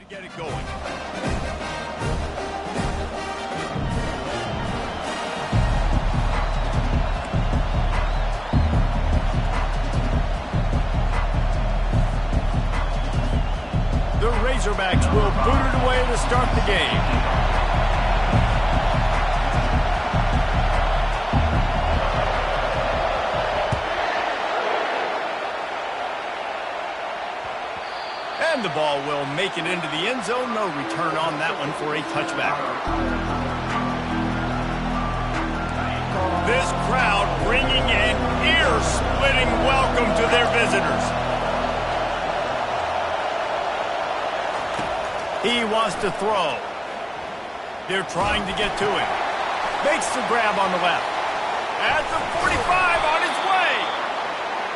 to get it going. The Razorbacks will boot it away to start the game. And the ball will make it into the end zone. No return on that one for a touchback. This crowd bringing an ear-splitting welcome to their visitors. He wants to throw. They're trying to get to him. Makes the grab on the left. At the 45 on his way.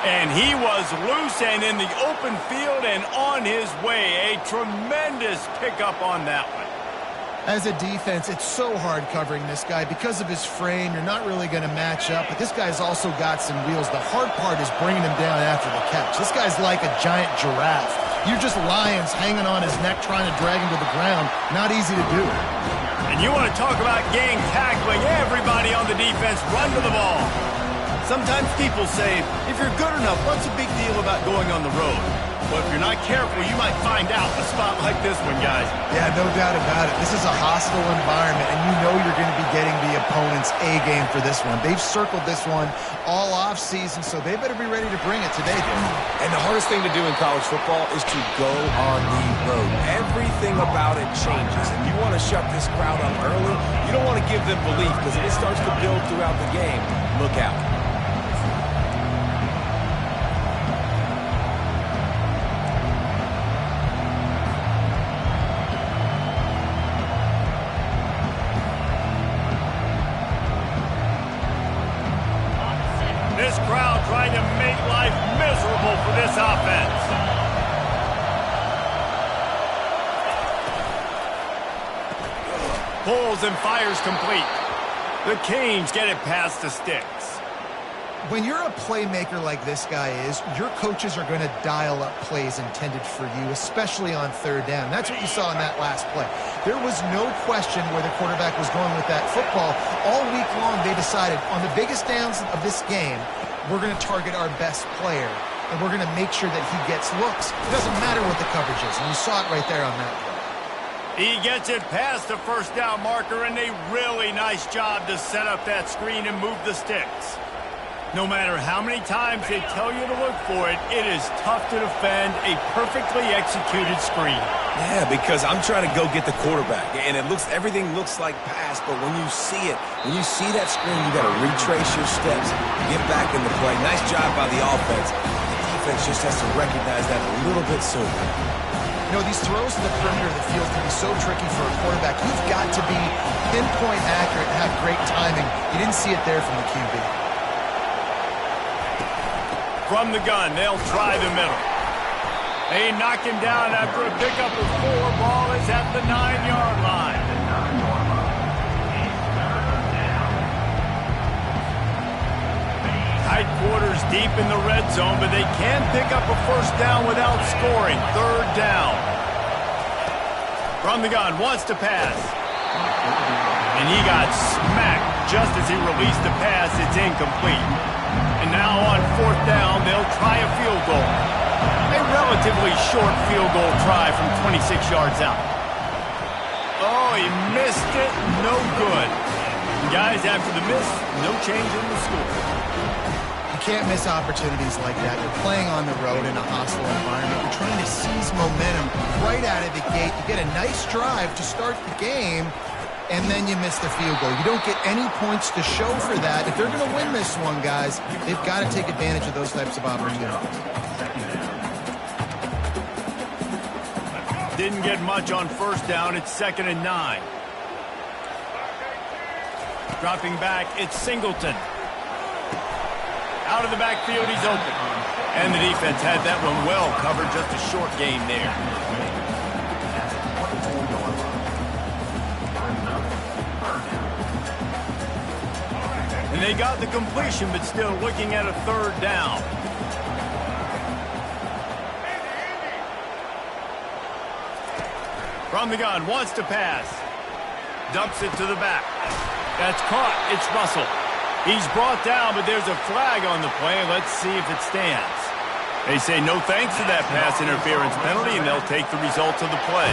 And he was loose and in the open field and on his way. A tremendous pickup on that one. As a defense, it's so hard covering this guy. Because of his frame, you're not really going to match up. But this guy's also got some wheels. The hard part is bringing him down after the catch. This guy's like a giant giraffe. You're just lions hanging on his neck trying to drag him to the ground. Not easy to do. And you want to talk about gang tackling. Everybody on the defense run to the ball. Sometimes people say, if you're good enough, what's the big deal about going on the road? But if you're not careful, you might find out a spot like this one, guys. Yeah, no doubt about it. This is a hostile environment, and you know you're going to be getting the opponent's A game for this one. They've circled this one all off season, so they better be ready to bring it today, Jim. And the hardest thing to do in college football is to go on the road. Everything about it changes, and you want to shut this crowd up early. You don't want to give them belief, because if it starts to build throughout the game, look out. This crowd trying to make life miserable for this offense. Pulls and fires complete. The Canes get it past the sticks. When you're a playmaker like this guy is, your coaches are going to dial up plays intended for you, especially on third down. That's what you saw in that last play. There was no question where the quarterback was going with that football. All week long, they decided on the biggest downs of this game, we're going to target our best player, and we're going to make sure that he gets looks. It doesn't matter what the coverage is, and you saw it right there on that play. He gets it past the first down marker, and a really nice job to set up that screen and move the sticks. No matter how many times they tell you to look for it, it is tough to defend a perfectly executed screen. Yeah, because I'm trying to go get the quarterback, and everything looks like pass, but when you see it, when you see that screen, you got to retrace your steps, get back in the play. Nice job by the offense. The defense just has to recognize that a little bit sooner. You know, these throws to the perimeter of the field can be so tricky for a quarterback. You've got to be pinpoint accurate and have great timing. You didn't see it there from the QB. From the gun, they'll try the middle. They knock him down after a pickup of 4. Ball is at the 9-yard line. Tight quarters deep in the red zone, but they can pick up a first down without scoring. Third down. From the gun, wants to pass. And he got smacked just as he released the pass. It's incomplete. And now on fourth down, they'll try a field goal. A relatively short field goal try from 26 yards out. Oh, he missed it. No good. Guys, after the miss, no change in the score. You can't miss opportunities like that. You're playing on the road in a hostile environment. You're trying to seize momentum right out of the gate. You get a nice drive to start the game, and then you miss the field goal. You don't get any points to show for that. If they're going to win this one, guys, they've got to take advantage of those types of opportunities. Didn't get much on first down. It's 2nd and 9. Dropping back, it's Singleton. Out of the backfield, he's open. And the defense had that one well covered. Just a short gain there. And they got the completion, but still looking at a third down. From the gun, wants to pass. Dumps it to the back. That's caught. It's Russell. He's brought down, but there's a flag on the play. Let's see if it stands. They say no thanks to that pass interference penalty, and they'll take the results of the play.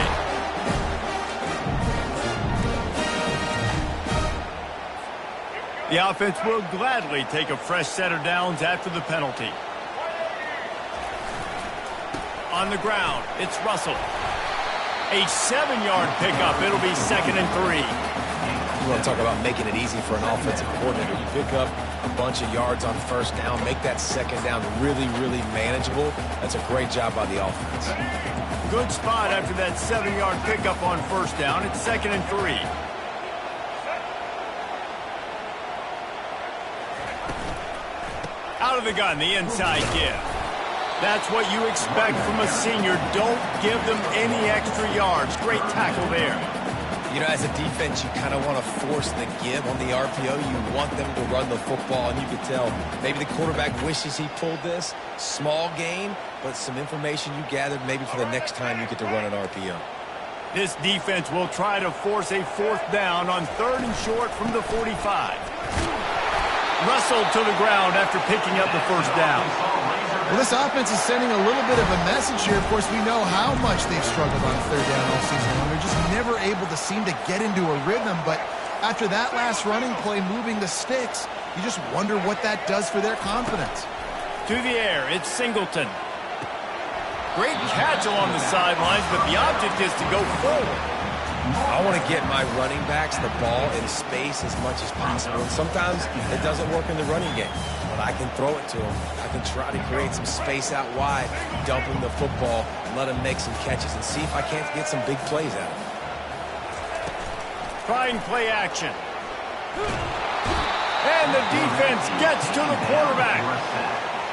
The offense will gladly take a fresh set of downs after the penalty. On the ground, it's Russell. A 7-yard pickup. It'll be 2nd and 3. You want to talk about making it easy for an offensive coordinator. You pick up a bunch of yards on first down, make that second down really, really manageable. That's a great job by the offense. Good spot after that 7-yard pickup on first down. It's 2nd and 3. Out of the gun, the inside give. That's what you expect from a senior. Don't give them any extra yards. Great tackle there. You know, as a defense, you kind of want to force the give on the RPO. You want them to run the football, and you can tell maybe the quarterback wishes he pulled this. Small gain, but some information you gathered maybe for the next time you get to run an RPO. This defense will try to force a 4th down on 3rd and short from the 45. Russell to the ground after picking up the first down. Well, this offense is sending a little bit of a message here. Of course, we know how much they've struggled on 3rd down all season long. They're just never able to seem to get into a rhythm. But after that last running play, moving the sticks, you just wonder what that does for their confidence. To the air, it's Singleton. Great catch along the sidelines, but the object is to go forward. I want to get my running backs the ball in space as much as possible. And sometimes it doesn't work in the running game. But I can throw it to him. I can try to create some space out wide, dump him the football, let him make some catches, and see if I can't get some big plays out of him. Trying play action. And the defense gets to the quarterback.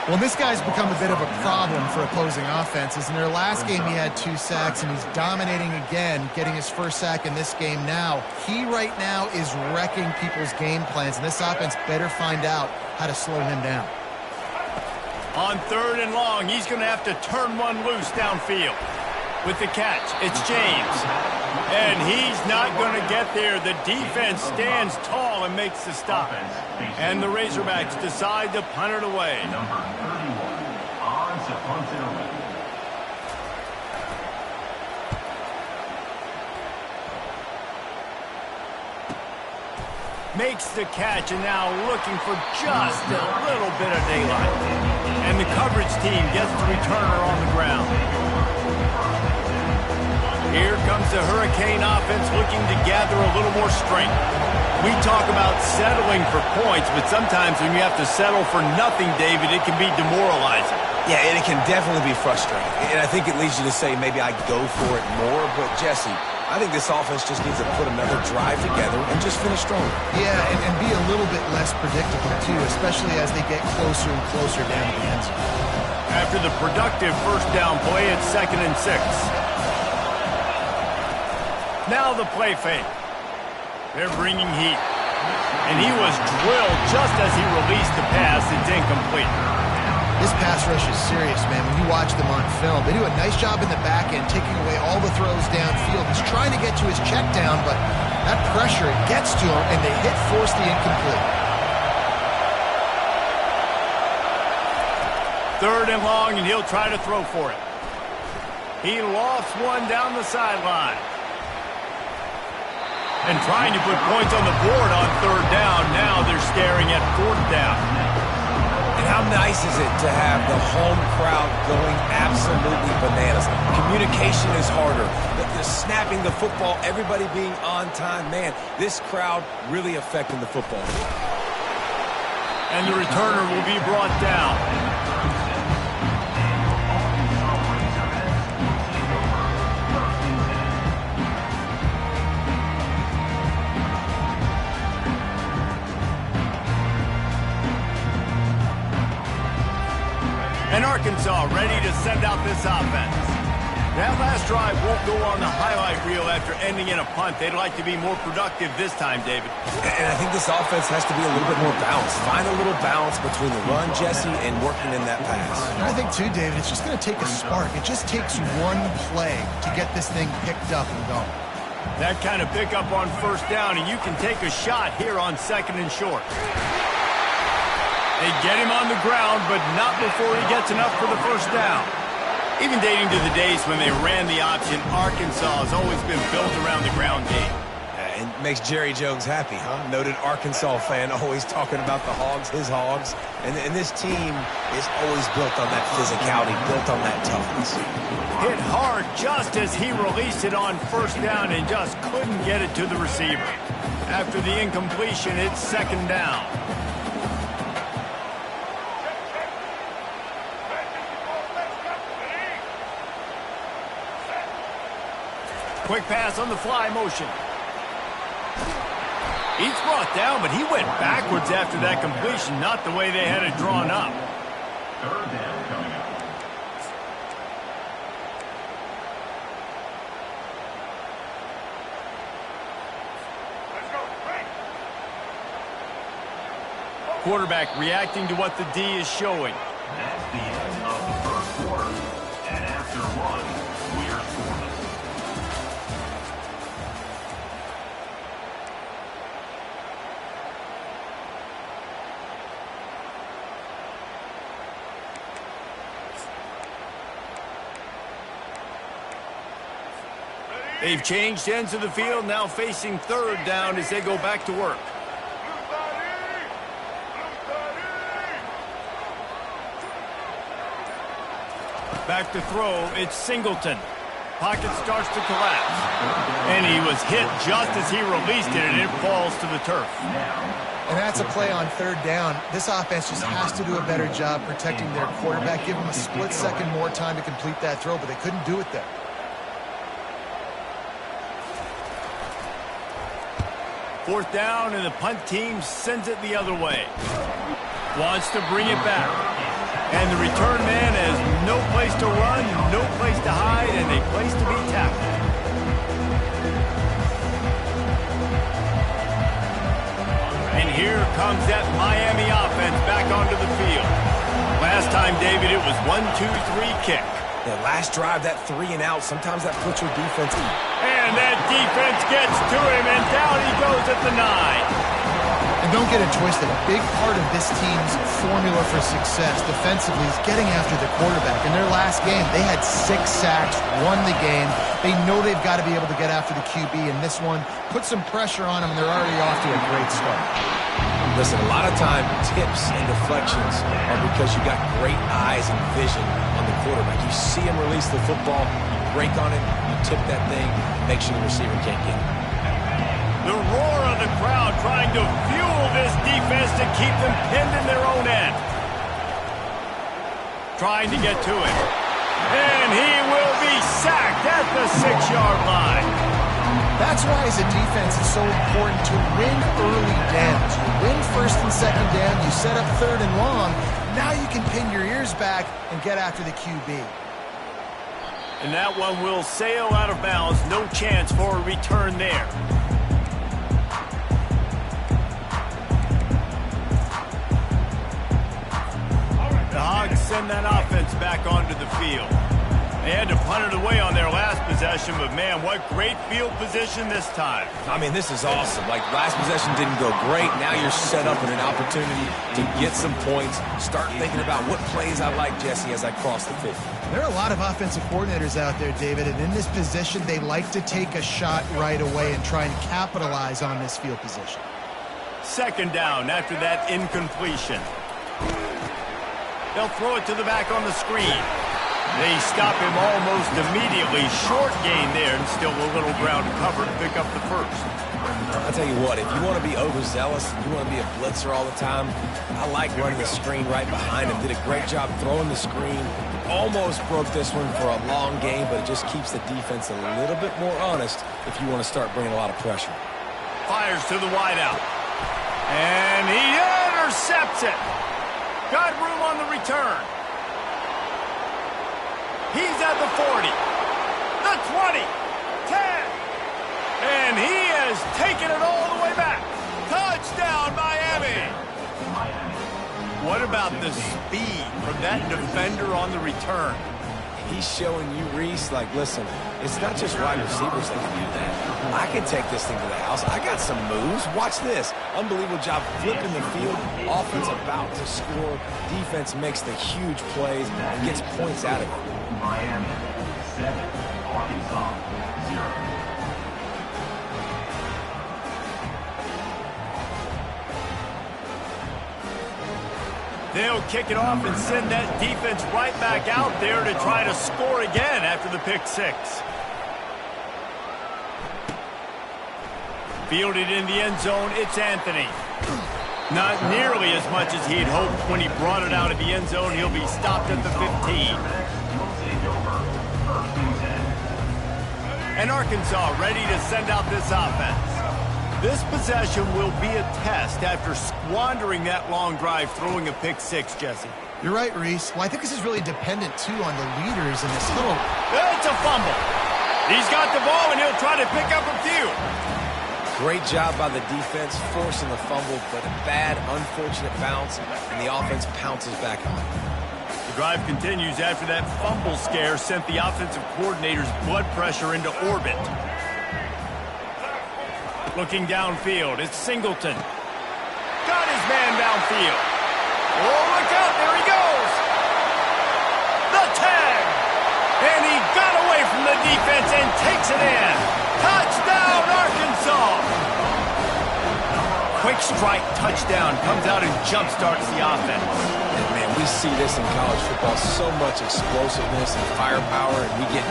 Well, this guy's become a bit of a problem for opposing offenses. In their last game, he had 2 sacks, and he's dominating again, getting his first sack in this game now. He right now is wrecking people's game plans, and this offense better find out how to slow him down. On 3rd and long, he's going to have to turn one loose downfield. With the catch, it's James. And he's not going to get there. The defense stands tall and makes the stop. And the Razorbacks decide to punt it away. Number 31 on to punt it away. Makes the catch and now looking for just a little bit of daylight. And the coverage team gets the returner on the ground. Here comes the Hurricane offense looking to gather a little more strength. We talk about settling for points, but sometimes when you have to settle for nothing, David, it can be demoralizing. Yeah, and it can definitely be frustrating. And I think it leads you to say maybe I go for it more. But, Jesse, I think this offense just needs to put another drive together and just finish strong. Yeah, and be a little bit less predictable, too, especially as they get closer and closer down to the end zone. After the productive first down play, it's 2nd and 6. Now the play fake. They're bringing heat. And he was drilled just as he released the pass. It's incomplete. This pass rush is serious, man. When you watch them on film, they do a nice job in the back end, taking away all the throws downfield. He's trying to get to his check down, but that pressure, it gets to him, and they force the incomplete. 3rd and long, and he'll try to throw for it. He lost one down the sideline. And trying to put points on the board on 3rd down. Now they're staring at 4th down. And how nice is it to have the home crowd going absolutely bananas? Communication is harder. The snapping the football, everybody being on time. Man, this crowd really affecting the football. And the returner will be brought down. And Arkansas ready to send out this offense. That last drive won't go on the highlight reel after ending in a punt. They'd like to be more productive this time, David. And I think this offense has to be a little bit more balanced. Find a little balance between the run, Jesse, and working in that pass. And I think, too, David, it's just going to take a spark. It just takes one play to get this thing picked up and going. That kind of pickup on first down, and you can take a shot here on 2nd and short. They get him on the ground, but not before he gets enough for the first down. Even dating to the days when they ran the option, Arkansas has always been built around the ground game. And makes Jerry Jones happy, huh? Noted Arkansas fan, always talking about the Hogs, his Hogs. And this team is always built on that physicality, built on that toughness. Hit hard just as he released it on first down and just couldn't get it to the receiver. After the incompletion, it's 2nd down. Quick pass on the fly motion. He's brought down, but he went backwards after that completion, not the way they had it drawn up. 3rd down coming up. Quarterback reacting to what the D is showing. That's the end of the first quarter. And after one, we're scoreless. They've changed ends of the field, now facing 3rd down as they go back to work. Back to throw, it's Singleton. Pocket starts to collapse. And he was hit just as he released it, and it falls to the turf. And that's a play on 3rd down. This offense just has to do a better job protecting their quarterback. Give him a split second more time to complete that throw, but they couldn't do it there. Fourth down, and the punt team sends it the other way. Wants to bring it back. And the return man has no place to run, no place to hide, and a place to be tackled. And here comes that Miami offense back onto the field. Last time, David, it was 1-2-3 kick. That last drive, that 3 and out, sometimes that puts your defense in. And that defense gets to him, and down he goes at the 9. And don't get it twisted. A big part of this team's formula for success defensively is getting after the quarterback. In their last game, they had 6 sacks, won the game. They know they've got to be able to get after the QB, and this one put some pressure on them, and they're already off to a great start. Listen, a lot of time, tips and deflections are because you got great eyes and vision on the quarterback. You see him release the football, you break on it, you tip that thing, make sure the receiver can't get it. The roar of the crowd trying to fuel this defense to keep them pinned in their own end. Trying to get to it. And he will be sacked at the 6-yard line. That's why, as a defense, it's so important to win early downs. You win 1st and 2nd down, you set up 3rd and long. Now you can pin your ears back and get after the QB. And that one will sail out of bounds. No chance for a return there. The Hogs send that offense back onto the field. They had to punt it away on their last possession, but man, what great field position this time. I mean, this is awesome. Like, last possession didn't go great. Now you're set up with an opportunity to get some points. Start thinking about what plays I like, Jesse, as I cross the 50. There are a lot of offensive coordinators out there, David, and in this position, they like to take a shot right away and try and capitalize on this field position. 2nd down after that incompletion. They'll throw it to the back on the screen. They stop him almost immediately. Short gain there, and still a little ground to cover to pick up the 1st. I'll tell you what, if you want to be overzealous, if you want to be a blitzer all the time, I like running the screen right behind him. Did a great job throwing the screen. Almost broke this one for a long game, but it just keeps the defense a little bit more honest if you want to start bringing a lot of pressure. Fires to the wideout. And he intercepts it. Got room on the return. He's at the 40. The 20. 10. And he has taken it all the way back. Touchdown, Miami. What about the speed from that defender on the return? He's showing you, Reese, like, listen, it's not just wide receivers that can do that. I can take this thing to the house. I got some moves. Watch this. Unbelievable job flipping the field. Offense about to score. Defense makes the huge plays and gets points out of it. Miami 7, Arkansas 0. They'll kick it off and send that defense right back out there to try to score again after the pick six. Fielded in the end zone, it's Anthony. Not nearly as much as he'd hoped when he brought it out of the end zone. He'll be stopped at the 15. And Arkansas ready to send out this offense. This possession will be a test after squandering that long drive throwing a pick six, Jesse. You're right, Reese. Well, I think this is really dependent, too, on the leaders in this little... It's a fumble. He's got the ball, and he'll try to pick up a few. Great job by the defense forcing the fumble, but a bad, unfortunate bounce, and the offense pounces back on. The drive continues after that fumble scare sent the offensive coordinator's blood pressure into orbit. Looking downfield, it's Singleton. Got his man downfield. Oh, look out, there he goes. The tag. And he got away from the defense and takes it in. Touchdown, Arkansas. Quick strike touchdown comes out and jump-starts the offense. And man, we see this in college football, so much explosiveness and firepower, and we get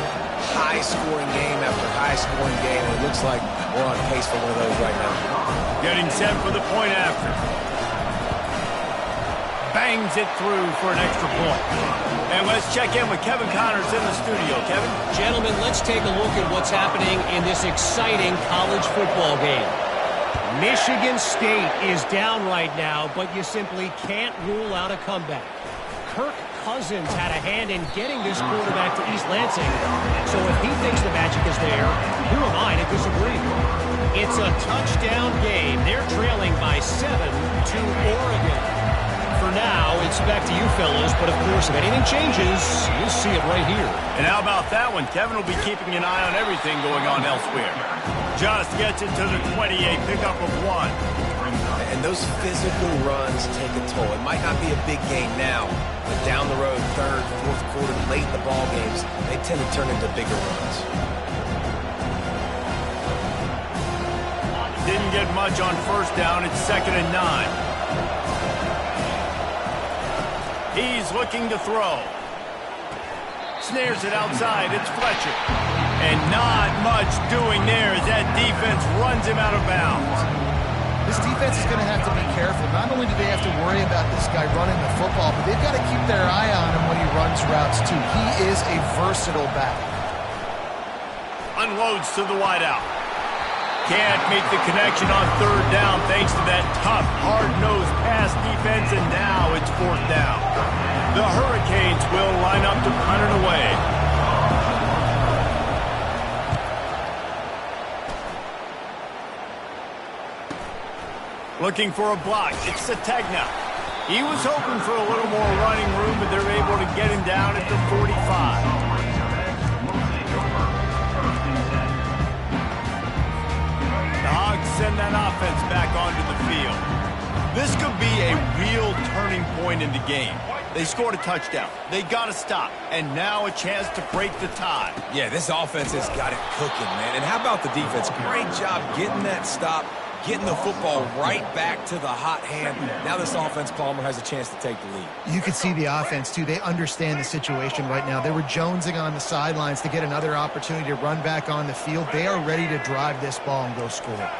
high-scoring game after high-scoring game, and it looks like we're on pace for one of those right now. Getting set for the point after. Bangs it through for an extra point. And let's check in with Kevin Connors in the studio. Kevin? Gentlemen, let's take a look at what's happening in this exciting college football game. Michigan State is down right now, but you simply can't rule out a comeback. Kirk Cousins had a hand in getting this quarterback to East Lansing, so if he thinks the magic is there, who am I to disagree? It's a touchdown game. They're trailing by 7 to Oregon. For now, it's back to you fellas, but of course, if anything changes, you'll see it right here. And how about that one? Kevin will be keeping an eye on everything going on elsewhere. Just gets it to the 28, pickup of 1. And those physical runs take a toll. It might not be a big game now, but down the road, third, fourth quarter, late in the ball games, they tend to turn into bigger runs. Didn't get much on first down. It's 2nd and 9. He's looking to throw. Snares it outside. It's Fletcher. And not much doing there as that defense runs him out of bounds. This defense is going to have to be careful. Not only do they have to worry about this guy running the football, but they've got to keep their eye on him when he runs routes, too. He is a versatile back. Unloads to the wideout. Can't make the connection on third down thanks to that tough, hard-nosed pass defense, and now it's 4th down. The Hurricanes will line up to punt it away. Looking for a block. It's Sategna. He was hoping for a little more running room, but they're able to get him down at the 45. Send that offense back onto the field. This could be a real turning point in the game. They scored a touchdown. They got to stop. And now a chance to break the tie. Yeah, this offense has got it cooking, man. And how about the defense? Great job getting that stop, getting the football right back to the hot hand. Now this offense, Palmer, has a chance to take the lead. You could see the offense, too. They understand the situation right now. They were jonesing on the sidelines to get another opportunity to run back on the field. They are ready to drive this ball and go score.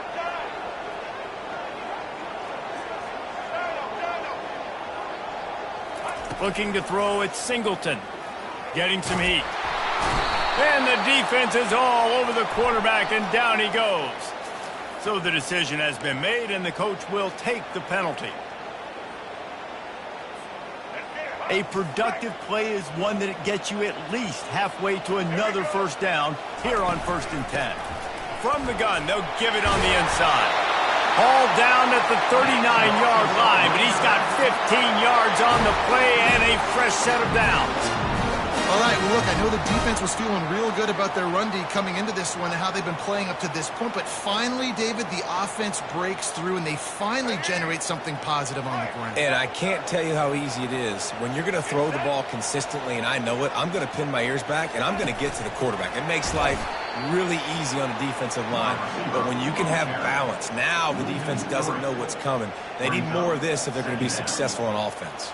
Looking to throw, it's Singleton. Getting some heat. And the defense is all over the quarterback, and down he goes. So the decision has been made, and the coach will take the penalty. A productive play is one that it gets you at least halfway to another first down here on 1st and 10. From the gun, they'll give it on the inside. Hauled down at the 39-yard line, but he's got 15 yards on the play and a fresh set of downs. All right, well, look, I know the defense was feeling real good about their run D coming into this one and how they've been playing up to this point, but finally, David, the offense breaks through and they finally generate something positive on the ground. And I can't tell you how easy it is. When you're going to throw the ball consistently, and I know it, I'm going to pin my ears back, and I'm going to get to the quarterback. It makes life really easy on the defensive line. But when you can have balance, now the defense doesn't know what's coming. They need more of this if they're going to be successful on offense.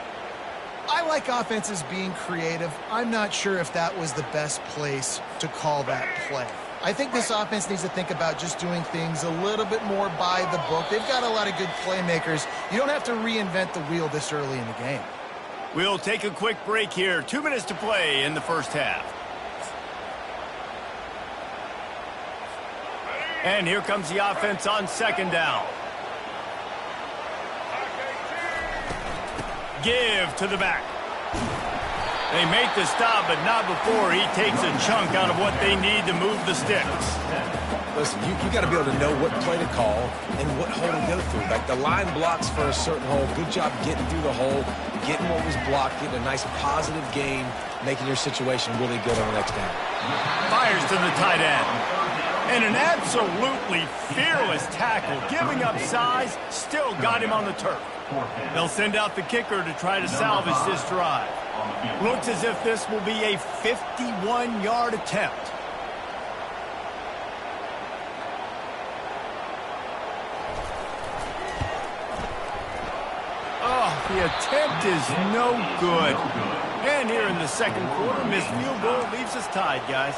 I like offenses being creative. I'm not sure if that was the best place to call that play. I think this offense needs to think about just doing things a little bit more by the book. They've got a lot of good playmakers. You don't have to reinvent the wheel this early in the game. We'll take a quick break here. 2 minutes to play in the first half. And here comes the offense on 2nd down. Give to the back. They make the stop, but not before he takes a chunk out of what they need to move the sticks. Listen, you got to be able to know what play to call and what hole to go through. Like the line blocks for a certain hole. Good job getting through the hole, getting what was blocked, getting a nice positive gain, making your situation really good on the next down. Fires to the tight end. And an absolutely fearless tackle, giving up size, still got him on the turf. They'll send out the kicker to try to salvage this drive. Looks as if this will be a 51-yard attempt. Oh, the attempt is no good. And here in the 2nd quarter, missed field goal leaves us tied, guys.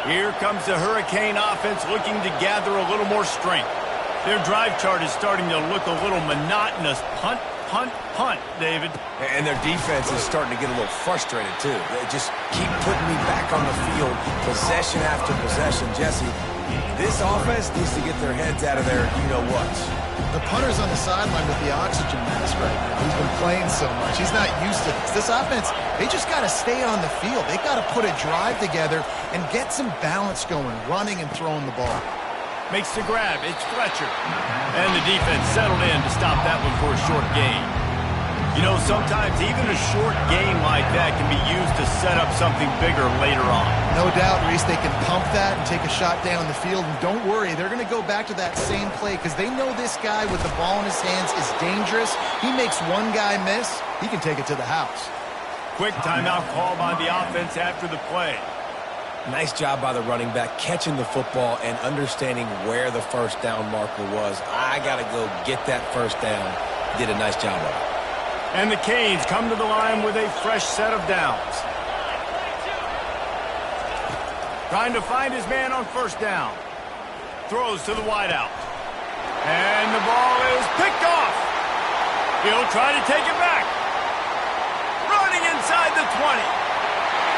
Here comes the Hurricane offense looking to gather a little more strength. Their drive chart is starting to look a little monotonous. Punt, punt, punt, David. And their defense is starting to get a little frustrated, too. They just keep putting me back on the field, possession after possession. Jesse, this offense needs to get their heads out of their you-know-whats. The punter's on the sideline with the oxygen mask right now. He's been playing so much. He's not used to this. This offense, they just got to stay on the field. They've got to put a drive together and get some balance going, running and throwing the ball. Makes the grab. It's Fletcher. And the defense settled in to stop that one for a short gain. You know, sometimes even a short game like that can be used to set up something bigger later on. No doubt, Reese, they can pump that and take a shot down the field. And don't worry, they're going to go back to that same play because they know this guy with the ball in his hands is dangerous. He makes one guy miss, he can take it to the house. Quick timeout call by the offense after the play. Nice job by the running back catching the football and understanding where the first down marker was. I got to go get that first down. Did a nice job of it. And the Canes come to the line with a fresh set of downs. Trying to find his man on 1st down. Throws to the wideout. And the ball is picked off. He'll try to take it back. Running inside the 20.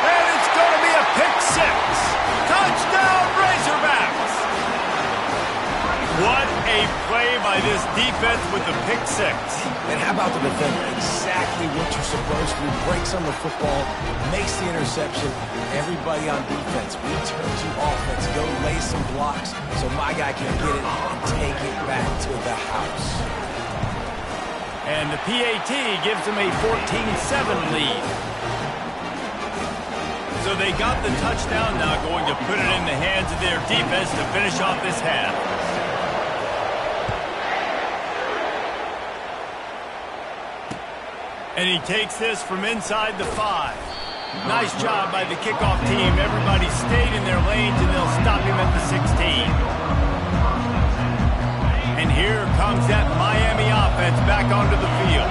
And it's going to be a pick 6. Touchdown, Razorbacks. What a play by this defense with the pick 6. And how about the defender? Exactly what you're supposed to do. Breaks on the football, makes the interception. Everybody on defense, return to offense. Go lay some blocks so my guy can get it and take it back to the house. And the PAT gives them a 14-7 lead. So they got the touchdown, now going to put it in the hands of their defense to finish off this half. And he takes this from inside the 5. Nice job by the kickoff team. Everybody stayed in their lanes, and they'll stop him at the 16. And here comes that Miami offense back onto the field.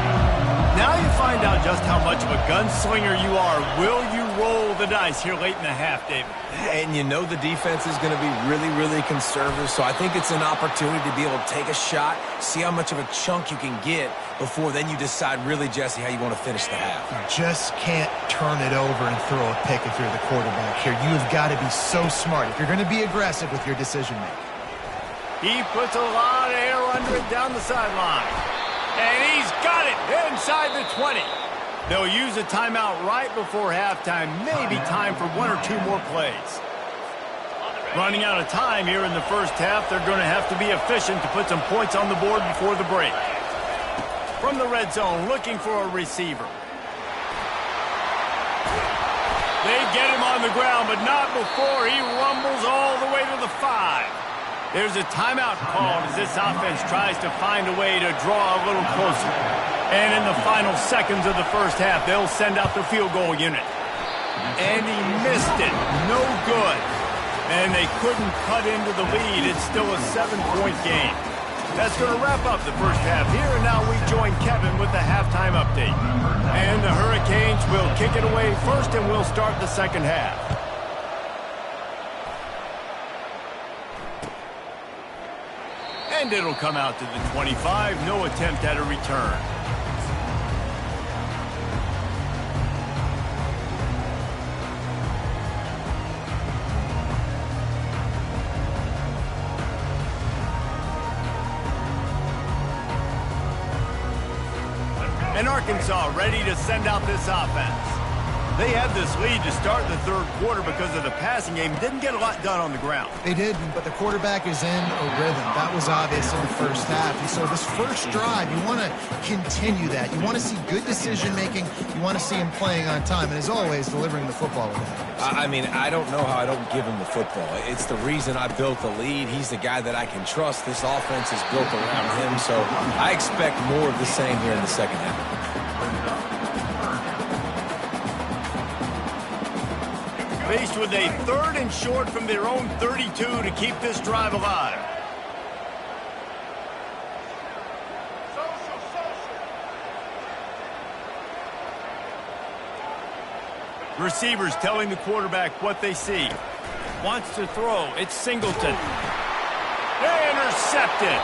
Now you find out just how much of a gunslinger you are. Will you roll the dice here late in the half, David? And you know the defense is going to be really, really conservative, so I think it's an opportunity to be able to take a shot, see how much of a chunk you can get before then you decide really, Jesse, how you want to finish the half. You just can't turn it over and throw a pick if you're the quarterback here. You've got to be so smart if you're going to be aggressive with your decision-making. He puts a lot of air under it down the sideline. And he's got it inside the 20. They'll use a timeout right before halftime. Maybe time for one or two more plays. Running out of time here in the first half. They're going to have to be efficient to put some points on the board before the break. From the red zone, looking for a receiver. They get him on the ground, but not before he rumbles all the way to the 5. There's a timeout called as this offense tries to find a way to draw a little closer. And in the final seconds of the first half, they'll send out the field goal unit. And he missed it. No good. And they couldn't cut into the lead. It's still a 7-point game. That's going to wrap up the first half here, and now we join Kevin with the halftime update. And the Hurricanes will kick it away first, and we'll start the second half. And it'll come out to the 25. No attempt at a return. And Arkansas ready to send out this offense. They had this lead to start the third quarter because of the passing game. Didn't get a lot done on the ground. They didn't, but the quarterback is in a rhythm. That was obvious in the first half. And so this first drive, you want to continue that. You want to see good decision-making. You want to see him playing on time. And as always, delivering the football with him. I mean, I don't know how I don't give him the football. It's the reason I built the lead. He's the guy that I can trust. This offense is built around him. So I expect more of the same here in the second half. Faced with a 3rd and short from their own 32 to keep this drive alive. Receivers telling the quarterback what they see. Wants to throw. It's Singleton. Intercepted.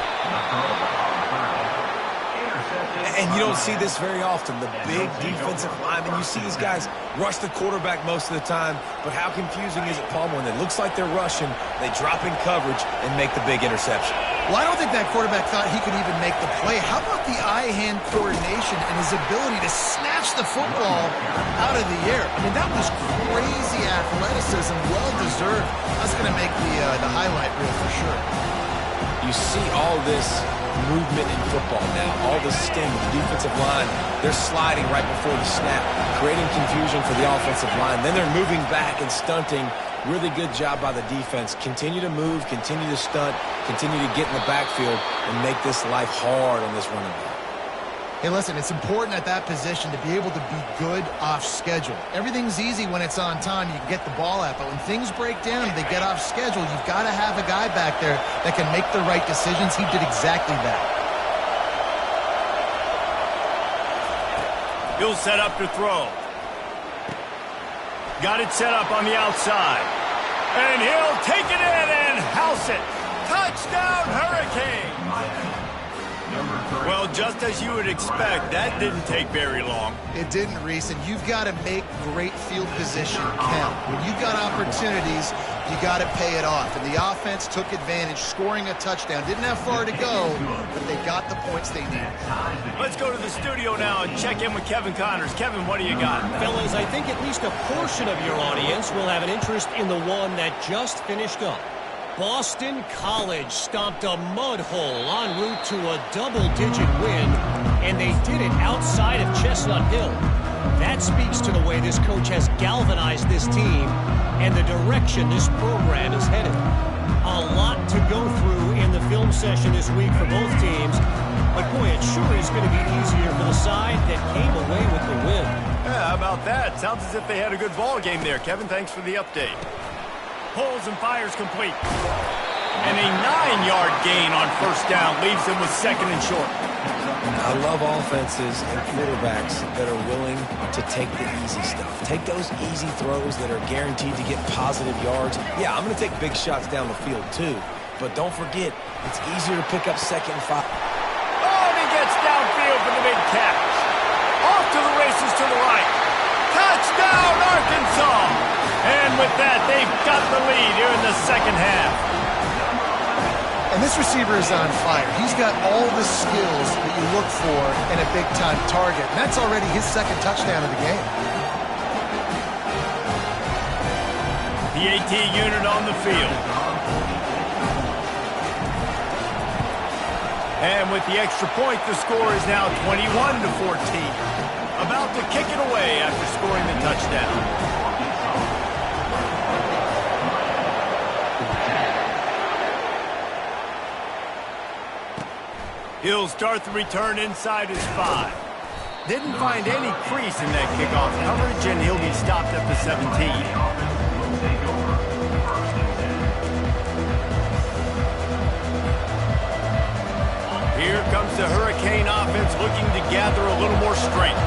And you don't see this very often. The big defensive linemen, you see these guys rush the quarterback most of the time, but how confusing is it, Paul, when it looks like they're rushing, they drop in coverage and make the big interception? Well, I don't think that quarterback thought he could even make the play. How about the eye-hand coordination and his ability to snatch the football out of the air? I mean, that was crazy athleticism, well-deserved. That's going to make the highlight reel for sure. You see all this movement in football now, all the stem of the defensive line. They're sliding right before the snap, creating confusion for the offensive line. Then they're moving back and stunting. Really good job by the defense. Continue to move, continue to stunt, continue to get in the backfield and make this life hard on this running back. Hey, listen, it's important at that position to be able to be good off schedule. Everything's easy when it's on time. You can get the ball out. But when things break down and they get off schedule, you've got to have a guy back there that can make the right decisions. He did exactly that. He'll set up to throw. Got it set up on the outside. And he'll take it in and house it. Touchdown, Hurricane! Well, just as you would expect, that didn't take very long. It didn't, Reese, and you've got to make great field position count. When you've got opportunities, you got to pay it off. And the offense took advantage, scoring a touchdown. Didn't have far to go, but they got the points they needed. Let's go to the studio now and check in with Kevin Connors. Kevin, what do you got? Fellas, I think at least a portion of your audience will have an interest in the one that just finished up. Boston College stomped a mud hole en route to a double-digit win, and they did it outside of Chestnut Hill. That speaks to the way this coach has galvanized this team and the direction this program is headed. A lot to go through in the film session this week for both teams, but boy, it sure is going to be easier for the side that came away with the win. Yeah, how about that? Sounds as if they had a good ball game there. Kevin, thanks for the update. Pulls and fires complete. And a 9-yard gain on first down leaves them with 2nd and short. I love offenses and quarterbacks that are willing to take the easy stuff. Take those easy throws that are guaranteed to get positive yards. Yeah, I'm going to take big shots down the field too. But don't forget, it's easier to pick up 2nd and 5. Oh, and he gets downfield for the big catch. Off to the races to the right. Touchdown, Arkansas! And with that, they've got the lead here in the second half. And this receiver is on fire. He's got all the skills that you look for in a big-time target. And that's already his second touchdown of the game. The AT unit on the field. And with the extra point, the score is now 21-14. About to kick it away after scoring the touchdown. He'll start the return inside his 5. Didn't find any crease in that kickoff coverage, and he'll be stopped at the 17. Here comes the Hurricane offense looking to gather a little more strength.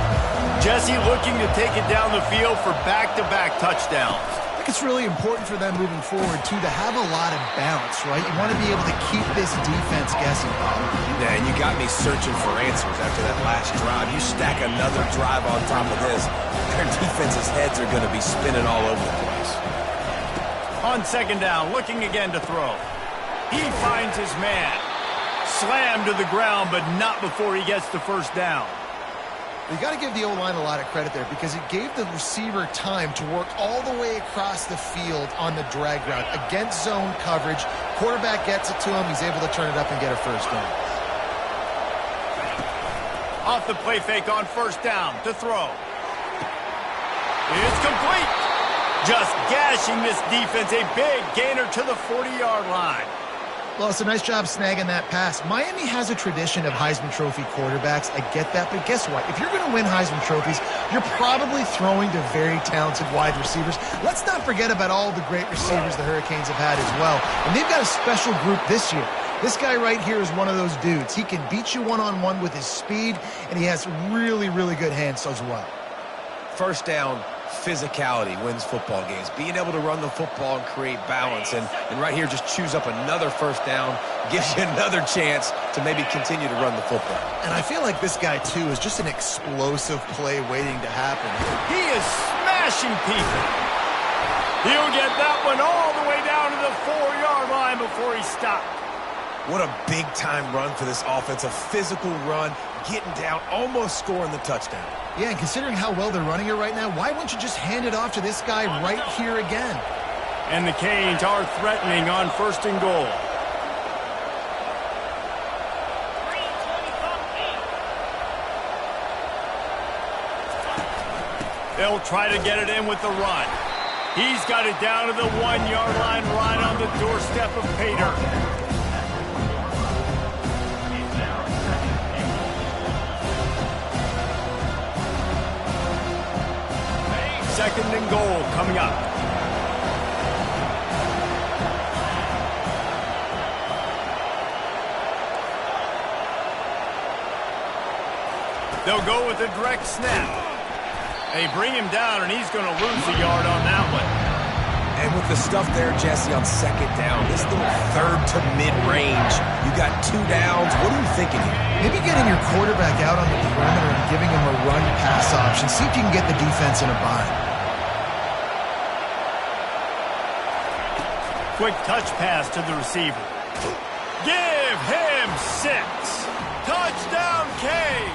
Jesse looking to take it down the field for back-to-back touchdowns. I think it's really important for them moving forward, too, to have a lot of balance, right? You want to be able to keep this defense guessing, Bob. Yeah, and you got me searching for answers after that last drive. You stack another drive on top of this, their defense's heads are going to be spinning all over the place. On second down, looking again to throw. He finds his man. Slammed to the ground, but not before he gets the first down. You got to give the O-line a lot of credit there because it gave the receiver time to work all the way across the field on the drag route against zone coverage. Quarterback gets it to him. He's able to turn it up and get a first down. Off the play fake on first down to throw. It's complete. Just gashing this defense. A big gainer to the 40-yard line. Well, it's a nice job snagging that pass. Miami has a tradition of Heisman Trophy quarterbacks. I get that, but guess what? If you're going to win Heisman Trophies, you're probably throwing to very talented wide receivers. Let's not forget about all the great receivers the Hurricanes have had as well. And they've got a special group this year. This guy right here is one of those dudes. He can beat you one-on-one with his speed, and he has really, really good hands as well. First down, physicality wins football games. Being able to run the football and create balance. And right here, just choose up another first down, gives you another chance to maybe continue to run the football. And I feel like this guy, too, is just an explosive play waiting to happen. He is smashing people. He'll get that one all the way down to the 4-yard line before he stopped. What a big-time run for this offense. A physical run, getting down, almost scoring the touchdown. Yeah, and considering how well they're running it right now, why wouldn't you just hand it off to this guy right here again? And the Canes are threatening on first and goal. They'll try to get it in with the run. He's got it down to the 1-yard line right on the doorstep of Pater. Second and goal coming up. They'll go with a direct snap. They bring him down, and he's going to lose a yard on that one. And with the stuff there, Jesse, on second down, this little third to mid-range, you got 2 downs. What are you thinking here? Maybe getting your quarterback out on the perimeter and giving him a run-pass option. See if you can get the defense in a bind. Quick touch pass to the receiver. Give him 6. Touchdown, Canes.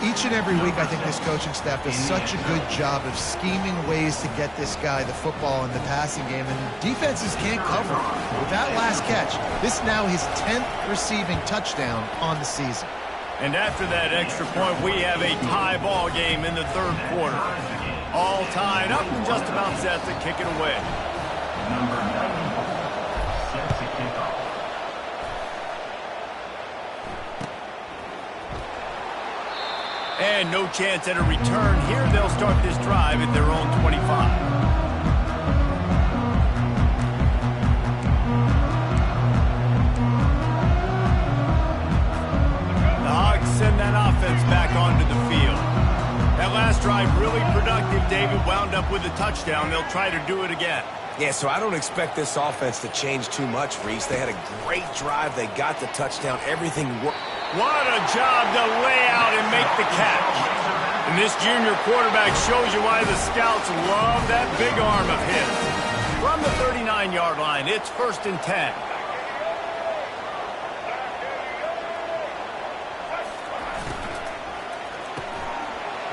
Each and every week, I think this coaching staff does such a good job of scheming ways to get this guy the football in the passing game, and defenses can't cover it. With that last catch, this now his 10th receiving touchdown on the season. And after that extra point, we have a tie ball game in the third quarter. All tied up and just about set to kick it away. Number 94 sets the kickoff. And no chance at a return here. They'll start this drive at their own 25. The Hogs send that offense back onto the field. That last drive really productive. David wound up with a touchdown. They'll try to do it again. Yeah, so I don't expect this offense to change too much, Reese. They had a great drive. They got the touchdown. Everything worked. What a job to lay out and make the catch. And this junior quarterback shows you why the scouts love that big arm of his. From the 39-yard line, it's 1st and 10.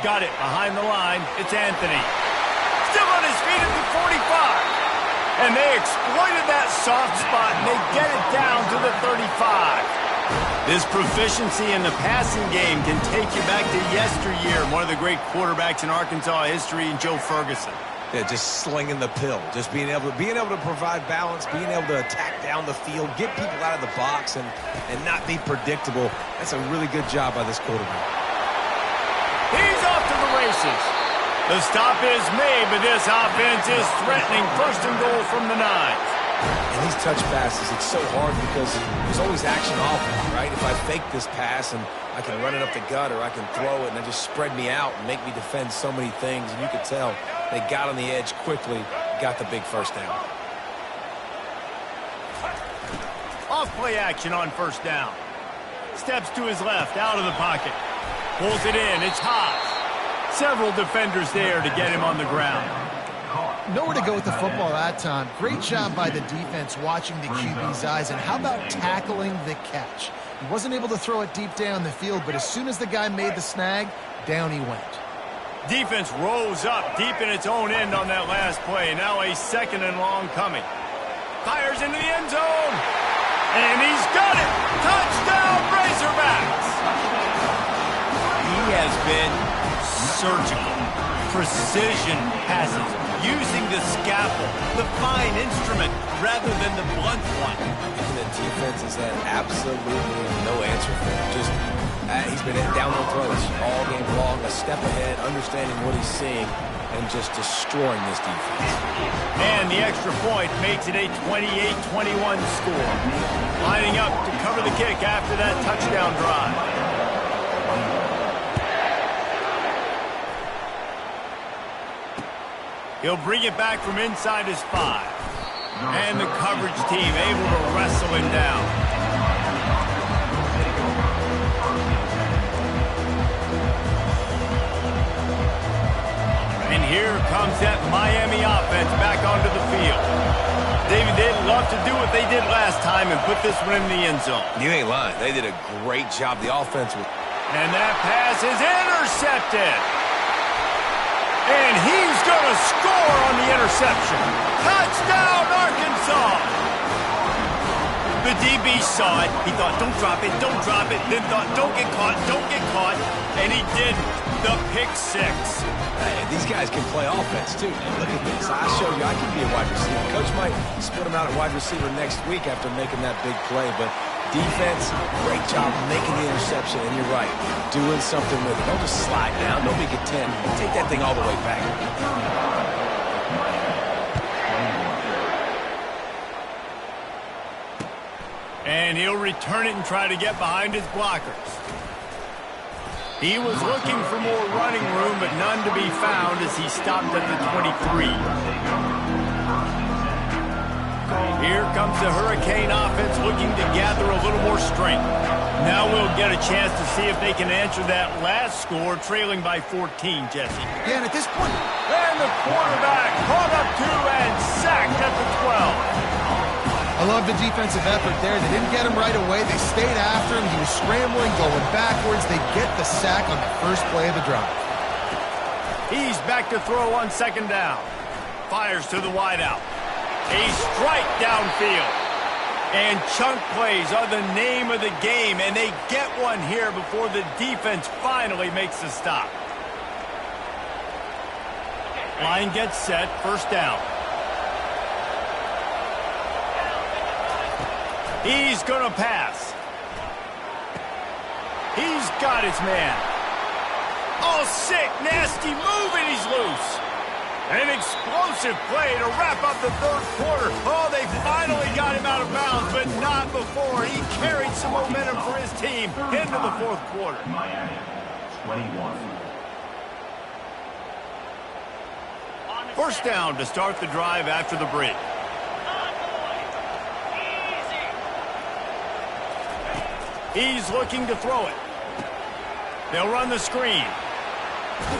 Got it behind the line. It's Anthony. Still on his feet at the 45. And they exploited that soft spot, and they get it down to the 35. This proficiency in the passing game can take you back to yesteryear. One of the great quarterbacks in Arkansas history, Joe Ferguson. Yeah, just slinging the pill, just being able to provide balance, being able to attack down the field, get people out of the box, and not be predictable. That's a really good job by this quarterback. He's off to the races. The stop is made, but this offense is threatening. First and goal from the 9. And these touch passes, it's so hard because there's always action off of it, right? If I fake this pass and I can run it up the gut or I can throw it and it just spread me out and make me defend so many things. And you could tell they got on the edge quickly, got the big first down. Off play action on first down. Steps to his left, out of the pocket. Pulls it in, it's Haas. Several defenders there to get him on the ground. Nowhere to go with the football that time. Great job by the defense watching the QB's eyes. And how about tackling the catch? He wasn't able to throw it deep down the field, but as soon as the guy made the snag, down he went. Defense rose up deep in its own end on that last play. Now a second and long coming. Fires into the end zone. And he's got it. Touchdown, Razorbacks. He has been surgical, precision passes, using the scalpel, the fine instrument, rather than the blunt one. And the defense has had absolutely no answer for him. Just, he's been down on throws all game long, a step ahead, understanding what he's seeing, and just destroying this defense. And the extra point makes it a 28-21 score. Lining up to cover the kick after that touchdown drive. He'll bring it back from inside his 5. And the coverage team able to wrestle him down. And here comes that Miami offense back onto the field. David, they'd love to do what they did last time and put this one in the end zone. You ain't lying. They did a great job. The offense was... And that pass is intercepted. And he's going to score on the interception. Touchdown, Arkansas! The DB saw it. He thought, don't drop it, don't drop it. Then thought, don't get caught, don't get caught. And he didn't. The pick 6. Hey, these guys can play offense, too. Look at this. I show you I can be a wide receiver. Coach might split him out at wide receiver next week after making that big play, but defense, great job making the interception, and you're right, doing something with it. Don't just slide down. Don't make it 10. Take that thing all the way back. And he'll return it and try to get behind his blockers. He was looking for more running room, but none to be found as he stopped at the 23. Here comes the Hurricane offense looking to gather a little more strength. Now we'll get a chance to see if they can answer that last score, trailing by 14, Jesse. Yeah, and at this point... And the quarterback caught up to and sacked at the 12. I love the defensive effort there. They didn't get him right away. They stayed after him. He was scrambling, going backwards. They get the sack on the first play of the drive. He's back to throw on second down. Fires to the wideout. A strike downfield. And chunk plays are the name of the game, and they get one here before the defense finally makes the stop. Line gets set, first down. He's going to pass. He's got his man. Oh, sick, nasty move, and he's loose. An explosive play to wrap up the third quarter. Oh, they finally got him out of bounds, but not before. He carried some momentum for his team into the fourth quarter. Miami, 21. First down to start the drive after the break. He's looking to throw it. They'll run the screen.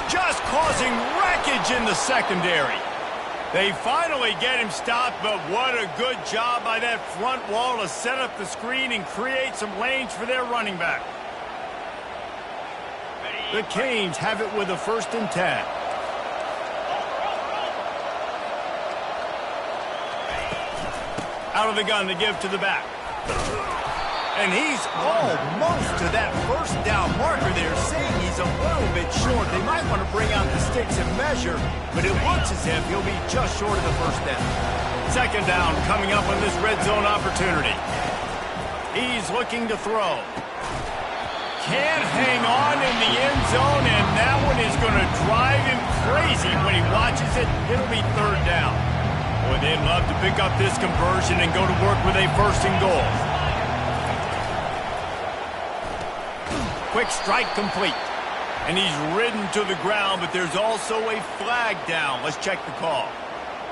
Just causing wreckage in the secondary. They finally get him stopped, but what a good job by that front wall to set up the screen and create some lanes for their running back. The Canes have it with a 1st and 10. Out of the gun to give to the back. And he's almost to that 1st down marker there, saying he's a little bit short. They might want to bring out the sticks and measure, but it looks as if he'll be just short of the 1st down. 2nd down coming up on this red zone opportunity. He's looking to throw. Can't hang on in the end zone, and that one is going to drive him crazy when he watches it. It'll be 3rd down. Boy, they'd love to pick up this conversion and go to work with a 1st and goal. Quick strike complete. And he's ridden to the ground, but there's also a flag down. Let's check the call.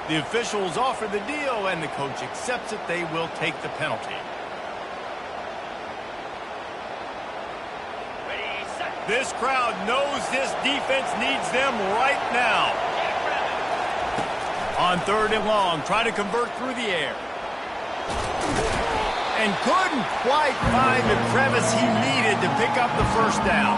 The officials offer the deal, and the coach accepts it. They will take the penalty. This crowd knows this defense needs them right now. On 3rd and long, try to convert through the air. And couldn't quite find the crevice he needed to pick up the 1st down.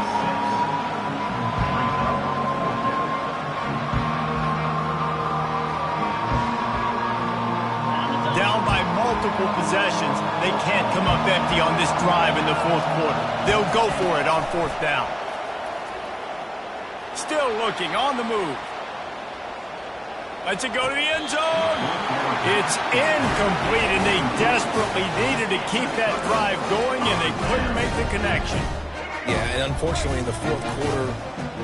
Down by multiple possessions, they can't come up empty on this drive in the 4th quarter. They'll go for it on 4th down. Still looking on the move. Lets it go to the end zone. It's incomplete, and they desperately needed to keep that drive going, and they couldn't make the connection. Yeah, and unfortunately in the 4th quarter,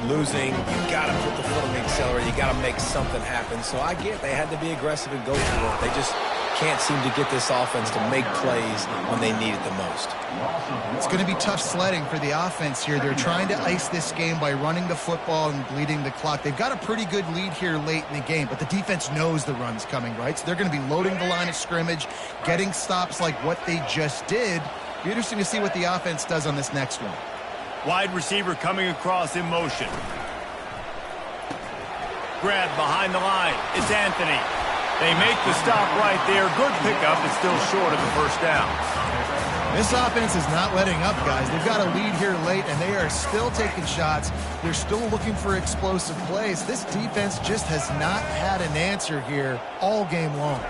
losing, you got to put the foot on the accelerator. You got to make something happen. So I get they had to be aggressive and go for it. They just can't seem to get this offense to make plays when they need it the most. It's going to be tough sledding for the offense here. They're trying to ice this game by running the football and bleeding the clock. They've got a pretty good lead here late in the game, but the defense knows the run's coming, right? So they're going to be loading the line of scrimmage, getting stops like what they just did. Be interesting to see what the offense does on this next one. Wide receiver coming across in motion. Grab behind the line. It's Anthony. They make the stop right there. Good pickup, but still short of the 1st down. This offense is not letting up, guys. They've got a lead here late, and they are still taking shots. They're still looking for explosive plays. This defense just has not had an answer here all game long.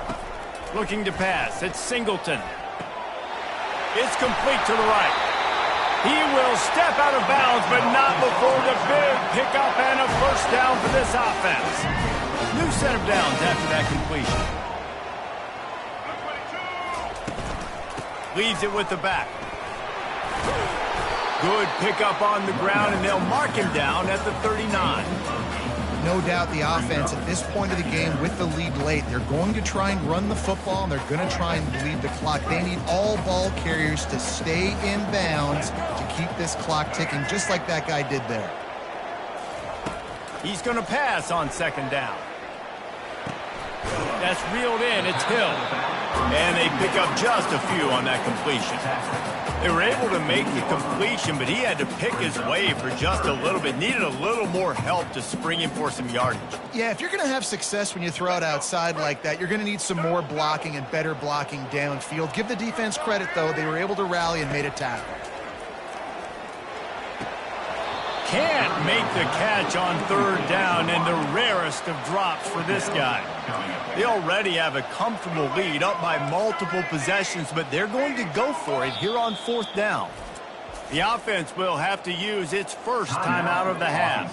Looking to pass. It's Singleton. It's complete to the right. He will step out of bounds, but not before the big pickup and a 1st down for this offense. New set of downs after that completion. Leads it with the back. Good pickup on the ground, and they'll mark him down at the 39. No doubt the offense at this point of the game with the lead late, they're going to try and run the football, and they're going to try and bleed the clock. They need all ball carriers to stay in bounds to keep this clock ticking, just like that guy did there. He's going to pass on 2nd down. That's reeled in. It's Hill. And they pick up just a few on that completion. They were able to make the completion, but he had to pick his way for just a little bit. Needed a little more help to spring him for some yardage. Yeah, if you're going to have success when you throw it outside like that, you're going to need some more blocking and better blocking downfield. Give the defense credit, though. They were able to rally and made a tackle. Can't make the catch on 3rd down, and the rarest of drops for this guy. They already have a comfortable lead up by multiple possessions, but they're going to go for it here on 4th down. The offense will have to use its 1st time out of the half.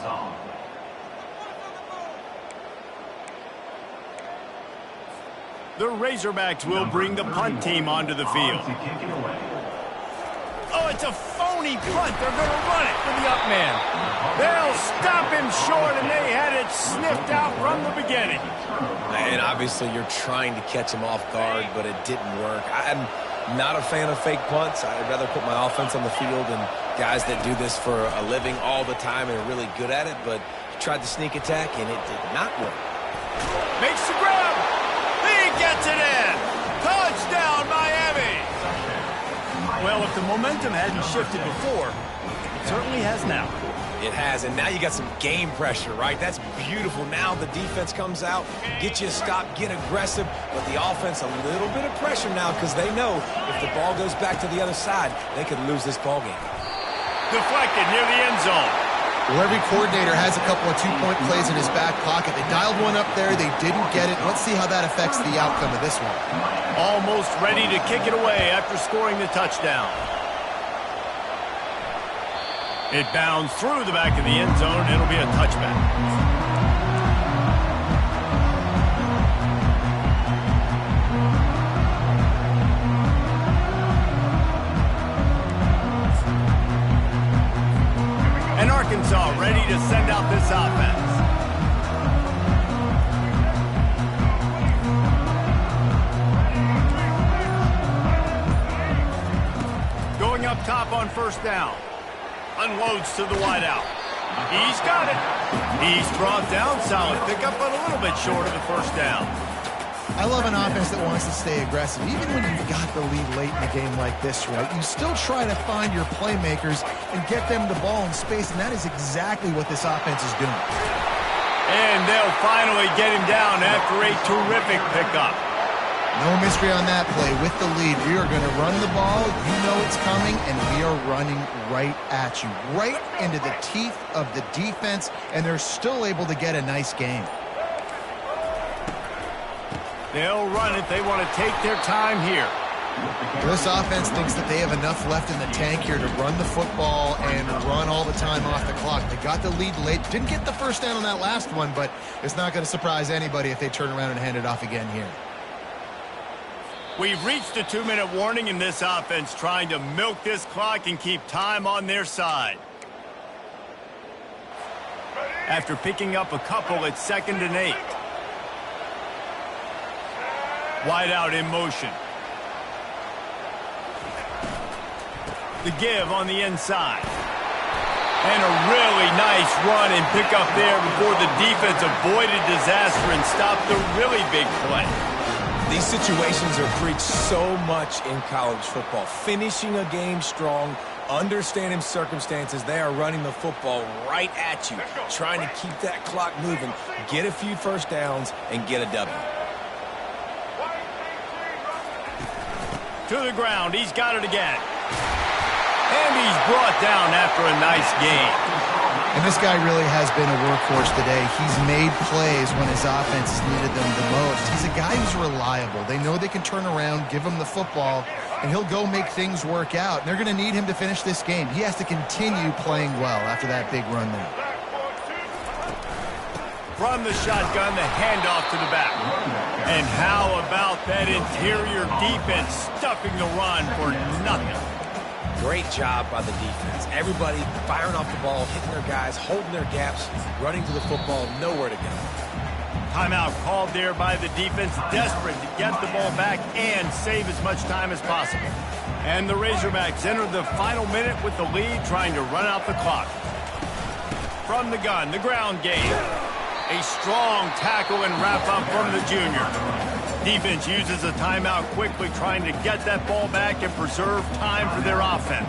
The Razorbacks will bring the punt team onto the field. Oh, it's a phony punt. They're going to run it for the up man. They'll stop him short, and they had it sniffed out from the beginning. And obviously you're trying to catch him off guard, but it didn't work. I'm not a fan of fake punts. I'd rather put my offense on the field and guys that do this for a living all the time and are really good at it, but he tried the sneak attack, and it did not work. Makes the grab. He gets it in. Touchdown, Miami. Well, if the momentum hadn't shifted before, it certainly has now. It has, and now you got some game pressure, right? That's beautiful. Now the defense comes out, get you a stop, get aggressive, but the offense a little bit of pressure now because they know if the ball goes back to the other side, they could lose this ball game. Deflected near the end zone. Well, every coordinator has a couple of two-point plays in his back pocket. They dialed one up there. They didn't get it. Let's see how that affects the outcome of this one. Almost ready to kick it away after scoring the touchdown. It bounds through the back of the end zone. It'll be a touchback. And Arkansas ready to send out this offense. Going up top on first down. Unloads to the wideout. He's got it. He's brought down. Solid pickup, but a little bit short of the first down. I love an offense that wants to stay aggressive. Even when you've got the lead late in a game like this, right, you still try to find your playmakers and get them the ball in space, and that is exactly what this offense is doing. And they'll finally get him down after a terrific pickup. No mystery on that play. With the lead, we are going to run the ball. You know it's coming, and we are running right at you, right into the teeth of the defense, and they're still able to get a nice game. They'll run it. They want to take their time here. This offense thinks that they have enough left in the tank here to run the football and run all the time off the clock. They got the lead late. Didn't get the first down on that last one, but it's not going to surprise anybody if they turn around and hand it off again here. We've reached a 2-minute warning in this offense, trying to milk this clock and keep time on their side. After picking up a couple, it's 2nd and 8. Wide out in motion. The give on the inside. And a really nice run and pick up there before the defense avoided disaster and stopped the really big play. These situations are preached so much in college football. Finishing a game strong, understanding circumstances. They are running the football right at you, trying to keep that clock moving, get a few first downs, and get a W. To the ground. He's got it again. And he's brought down after a nice game. And this guy really has been a workhorse today. He's made plays when his offense has needed them the most. He's a guy who's reliable. They know they can turn around, give him the football, and he'll go make things work out. And they're going to need him to finish this game. He has to continue playing well after that big run there. From the shotgun, the handoff to the back. And how about that interior defense stuffing the run for nothing? Great job by the defense. Everybody firing off the ball, hitting their guys, holding their gaps, running to the football, nowhere to go. Timeout called there by the defense, desperate to get the ball back and save as much time as possible. And the Razorbacks enter the final minute with the lead, trying to run out the clock. From the gun, the ground game. A strong tackle and wrap-up from the junior. Defense uses a timeout quickly, trying to get that ball back and preserve time for their offense.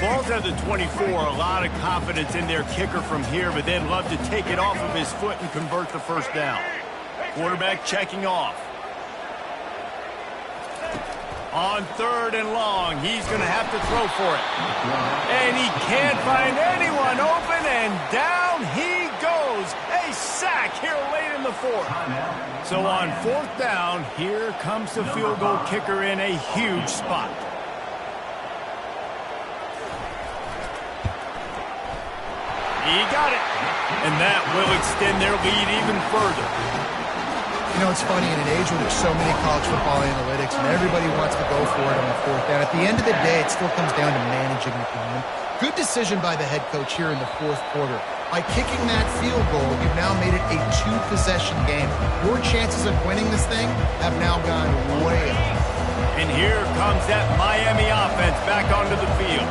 Ball's at the 24. A lot of confidence in their kicker from here, but they'd love to take it off of his foot and convert the first down. Quarterback checking off. On 3rd and long, he's going to have to throw for it. And he can't find anyone open, and down he goes. A sack here late in the 4th. So on 4th down, here comes the field goal kicker in a huge spot. He got it. And that will extend their lead even further. You know, it's funny, in an age where there's so many college football analytics and everybody wants to go for it on the 4th down, at the end of the day, it still comes down to managing the game. Good decision by the head coach here in the 4th quarter. By kicking that field goal, you've now made it a 2-possession game. Your chances of winning this thing have now gone way up. And here comes that Miami offense back onto the field.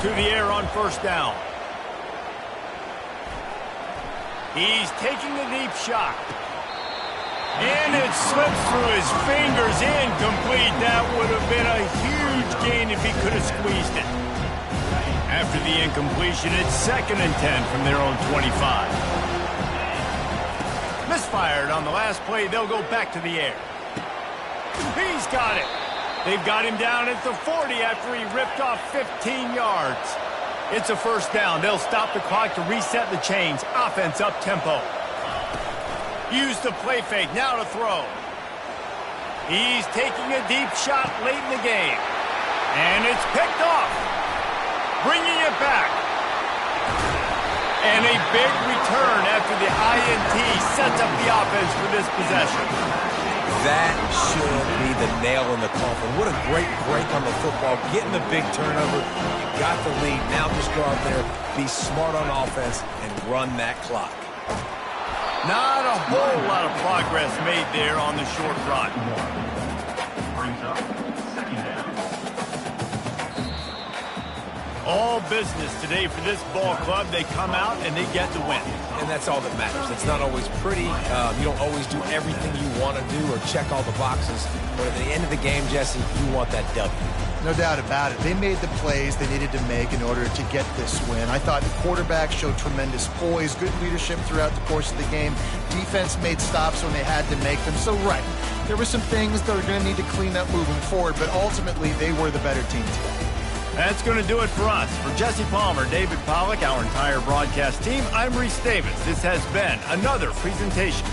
To the air on 1st down. He's taking the deep shot. And it slips through his fingers, incomplete. That would have been a huge gain if he could have squeezed it. After the incompletion, it's 2nd and 10 from their own 25. Misfired on the last play. They'll go back to the air. He's got it. They've got him down at the 40 after he ripped off 15 yards. It's a first down. They'll stop the clock to reset the chains. Offense up tempo. Use the play fake. Now to throw. He's taking a deep shot late in the game. And it's picked off. Bringing it back. And a big return after the INT sets up the offense for this possession. That should be the nail in the coffin. What a great break on the football. Getting the big turnover. You got the lead. Now just go out there, be smart on offense, and run that clock. Not a whole lot of progress made there on the short run. Brings up second down. All business today for this ball club. They come out and they get the win. And that's all that matters. It's not always pretty. You don't always do everything you want to do or check all the boxes. But at the end of the game, Jesse, you want that W. No doubt about it. They made the plays they needed to make in order to get this win. I thought the quarterback showed tremendous poise, good leadership throughout the course of the game. Defense made stops when they had to make them. So, right, there were some things that are going to need to clean up moving forward, but ultimately they were the better team today. That's going to do it for us. For Jesse Palmer, David Pollack, our entire broadcast team, I'm Reese Davis. This has been another presentation